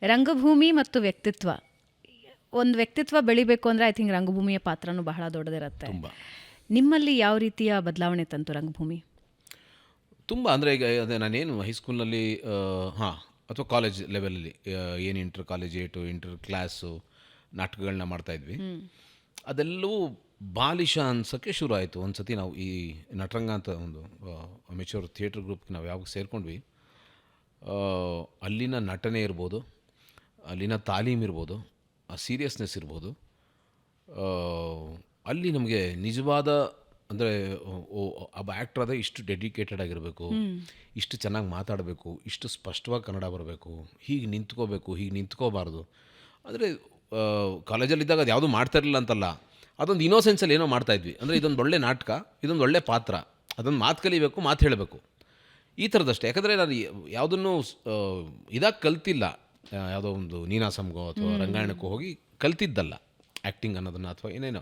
ರಂಗಭೂಮಿ ಮತ್ತು ವ್ಯಕ್ತಿತ್ವ, ಒಂದು ವ್ಯಕ್ತಿತ್ವ ಬೆಳಿಬೇಕು ಅಂದರೆ ಐ ಥಿಂಕ್ ರಂಗಭೂಮಿಯ ಪಾತ್ರನೂ ಬಹಳ ದೊಡ್ಡದಿರುತ್ತೆ. ನಿಮ್ಮಲ್ಲಿ ಯಾವ ರೀತಿಯ ಬದಲಾವಣೆ ತಂತು ರಂಗಭೂಮಿ? ತುಂಬ ಅಂದರೆ ಈಗ ಅದೇ ನಾನೇನು ಹೈಸ್ಕೂಲ್ನಲ್ಲಿ ಅಥವಾ ಕಾಲೇಜ್ ಲೆವೆಲಲ್ಲಿ ಏನು ಇಂಟರ್ ಕಾಲೇಜೇಟು ಇಂಟರ್ ಕ್ಲಾಸು ನಾಟಕಗಳನ್ನ ಮಾಡ್ತಾಯಿದ್ವಿ. ಅದೆಲ್ಲವೂ ಬಾಲಿಶ ಅನ್ಸೋಕ್ಕೆ ಶುರು ಆಯಿತು. ಒಂದು ಸತಿ ನಾವು ಈ ನಟರಂಗ ಅಂತ ಒಂದು ಅಮೆಚೂರ್ ಥಿಯೇಟ್ರ್ ಗ್ರೂಪ್ಗೆ ನಾವು ಯಾವಾಗ ಸೇರ್ಕೊಂಡ್ವಿ, ಅಲ್ಲಿನ ನಟನೆ ಇರ್ಬೋದು, ಅಲ್ಲಿನ ತಾಲೀಮ್ ಇರ್ಬೋದು, ಆ ಸೀರಿಯಸ್ನೆಸ್ ಇರ್ಬೋದು, ಅಲ್ಲಿ ನಮಗೆ ನಿಜವಾದ ಅಂದರೆ ಒಬ್ಬ ಆ್ಯಕ್ಟ್ರ್ ಆದರೆ ಇಷ್ಟು ಡೆಡಿಕೇಟೆಡ್ ಆಗಿರಬೇಕು, ಇಷ್ಟು ಚೆನ್ನಾಗಿ ಮಾತಾಡಬೇಕು, ಇಷ್ಟು ಸ್ಪಷ್ಟವಾಗಿ ಕನ್ನಡ ಬರಬೇಕು, ಹೀಗೆ ನಿಂತ್ಕೋಬೇಕು, ಹೀಗೆ ನಿಂತ್ಕೋಬಾರ್ದು. ಅಂದರೆ ಕಾಲೇಜಲ್ಲಿದ್ದಾಗ ಅದು ಯಾವುದೂ ಮಾಡ್ತಾಯಿರಲಿಲ್ಲ ಅಂತಲ್ಲ, ಅದೊಂದು ಇನ್ನೋಸೆನ್ಸಲ್ಲಿ ಏನೋ ಮಾಡ್ತಾಯಿದ್ವಿ. ಅಂದರೆ ಇದೊಂದು ಒಳ್ಳೆ ನಾಟಕ, ಇದೊಂದು ಒಳ್ಳೆ ಪಾತ್ರ, ಅದೊಂದು ಮಾತು ಕಲಿಬೇಕು, ಮಾತು ಹೇಳಬೇಕು, ಈ ಥರದಷ್ಟೇ. ಯಾಕಂದರೆ ನಾನು ಯಾವುದನ್ನು ಇದಾಗಿ ಕಲ್ತಿಲ್ಲ, ಯಾವುದೋ ಒಂದು ನೀನಾಸಂಗೋ ಅಥವಾ ರಂಗಾಯಣಕ್ಕೋ ಹೋಗಿ ಕಲ್ತಿದ್ದಲ್ಲ ಆ್ಯಕ್ಟಿಂಗ್ ಅನ್ನೋದನ್ನು, ಅಥವಾ ಏನೇನೋ